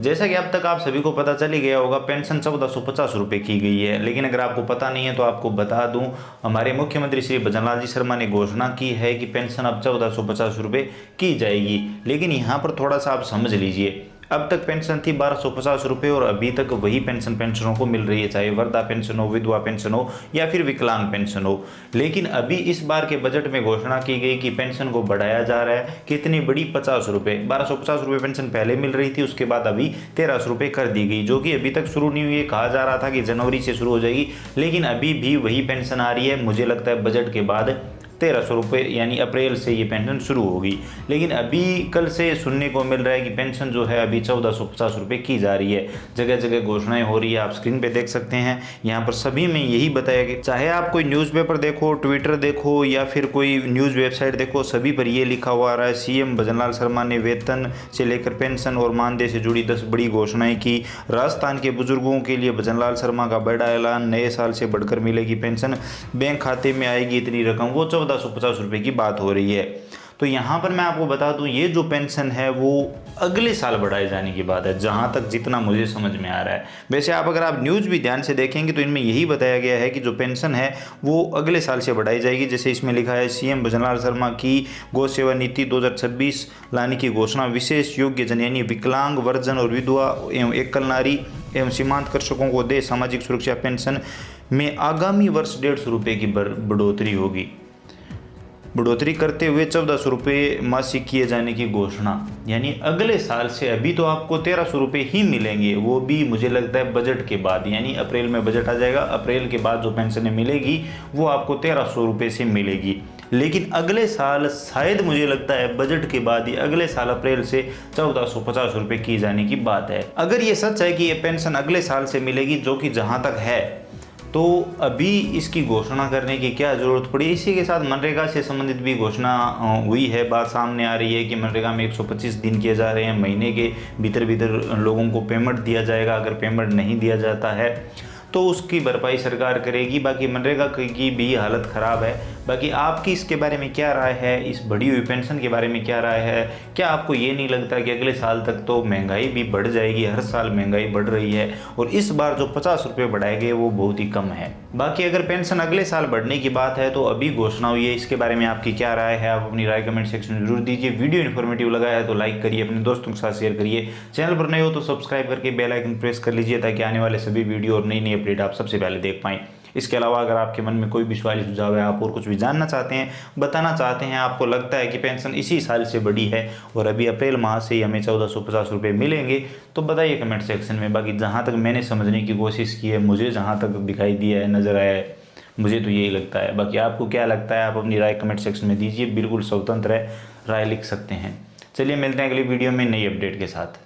जैसा कि अब तक आप सभी को पता चल ही गया होगा, पेंशन 1450 रुपये की गई है। लेकिन अगर आपको पता नहीं है तो आपको बता दूं, हमारे मुख्यमंत्री श्री भजनलाल जी शर्मा ने घोषणा की है कि पेंशन अब 1450 रुपये की जाएगी। लेकिन यहाँ पर थोड़ा सा आप समझ लीजिए, अब तक पेंशन थी 1250 रुपये और अभी तक वही पेंशन पेंशनों को मिल रही है, चाहे वृद्धा पेंशन हो, विधवा पेंशन हो या फिर विकलांग पेंशन हो। लेकिन अभी इस बार के बजट में घोषणा की गई कि पेंशन को बढ़ाया जा रहा है। कितनी बड़ी? 50 रुपये। 1250 रुपये पेंशन पहले मिल रही थी, उसके बाद अभी 1300 रुपये कर दी गई, जो कि अभी तक शुरू नहीं हुई है। कहा जा रहा था कि जनवरी से शुरू हो जाएगी, लेकिन अभी भी वही पेंशन आ रही है। मुझे लगता है बजट के बाद 1300 रुपये यानी अप्रैल से ये पेंशन शुरू होगी। लेकिन अभी कल से सुनने को मिल रहा है कि पेंशन जो है अभी 1450 रुपये की जा रही है। जगह जगह घोषणाएं हो रही है, आप स्क्रीन पे देख सकते हैं। यहाँ पर सभी में यही बताया गया, चाहे आप कोई न्यूज़पेपर देखो, ट्विटर देखो या फिर कोई न्यूज़ वेबसाइट देखो, सभी पर ये लिखा हुआ आ रहा है, सीएम भजनलाल शर्मा ने वेतन से लेकर पेंशन और मानदेय से जुड़ी 10 बड़ी घोषणाएं की। राजस्थान के बुजुर्गों के लिए भजनलाल शर्मा का बड़ा ऐलान, नए साल से बढ़कर मिलेगी पेंशन, बैंक खाते में आएगी इतनी रकम। वो 1450 रुपये की बात हो रही है। तो यहाँ पर मैं आपको बता दूँ, ये जो पेंशन है वो अगले साल बढ़ाए जाने की बात है, जहाँ तक जितना मुझे समझ में आ रहा है। वैसे अगर आप न्यूज़ भी ध्यान से देखेंगे तो इनमें यही बताया गया है कि जो पेंशन है वो अगले साल से बढ़ाई जाएगी। जैसे इसमें लिखा है, सीएम भजनलाल शर्मा की गौ सेवा नीति 2026 लाने की घोषणा, विशेष योग्य जन यानी विकलांग, वर्जन और विधवा एवं एकल नारी एवं सीमांत कृषकों को दे सामाजिक सुरक्षा पेंशन में आगामी वर्ष 150 रुपये की बढ़ोतरी होगी। बढ़ोतरी करते हुए 1400 रुपये मासिक किए जाने की घोषणा, यानी अगले साल से। अभी तो आपको 1300 रुपये ही मिलेंगे, वो भी मुझे लगता है बजट के बाद, यानी अप्रैल में बजट आ जाएगा, अप्रैल के बाद जो पेंशन मिलेगी वो आपको 1300 रुपये से मिलेगी। लेकिन अगले साल शायद मुझे लगता है बजट के बाद ही अगले साल अप्रैल से 1450 रुपये की जाने की बात है। अगर ये सच है कि ये पेंशन अगले साल से मिलेगी, जो कि जहाँ तक है, तो अभी इसकी घोषणा करने की क्या ज़रूरत पड़ी। इसी के साथ मनरेगा से संबंधित भी घोषणा हुई है। बात सामने आ रही है कि मनरेगा में 125 दिन किए जा रहे हैं, महीने के भीतर भीतर लोगों को पेमेंट दिया जाएगा। अगर पेमेंट नहीं दिया जाता है तो उसकी भरपाई सरकार करेगी। बाकी मनरेगा की भी हालत ख़राब है। बाकी आपकी इसके बारे में क्या राय है, इस बढ़ी हुई पेंशन के बारे में क्या राय है? क्या आपको ये नहीं लगता कि अगले साल तक तो महंगाई भी बढ़ जाएगी? हर साल महंगाई बढ़ रही है और इस बार जो 50 रुपये बढ़ाए गए वो बहुत ही कम है। बाकी अगर पेंशन अगले साल बढ़ने की बात है तो अभी घोषणा हुई है, इसके बारे में आपकी क्या राय है? आप अपनी राय कमेंट सेक्शन में जरूर दीजिए। वीडियो इन्फॉर्मेटिव लगा है तो लाइक करिए, अपने दोस्तों के साथ शेयर करिए। चैनल पर नए हो तो सब्सक्राइब करके बेल आइकन प्रेस कर लीजिए, ताकि आने वाले सभी वीडियो और नई नई अपडेट आप सबसे पहले देख पाएं। इसके अलावा अगर आपके मन में कोई भी सवाल सुझाव है, आप और कुछ भी जानना चाहते हैं, बताना चाहते हैं, आपको लगता है कि पेंशन इसी साल से बढ़ी है और अभी अप्रैल माह से ही हमें 1450 रुपये मिलेंगे, तो बताइए कमेंट सेक्शन में। बाकी जहाँ तक मैंने समझने की कोशिश की है, मुझे जहाँ तक दिखाई दिया है, नज़र आया है, मुझे तो यही लगता है। बाकी आपको क्या लगता है, आप अपनी राय कमेंट सेक्शन में दीजिए। बिल्कुल स्वतंत्र है, राय लिख सकते हैं। चलिए मिलते हैं अगली वीडियो में नई अपडेट के साथ।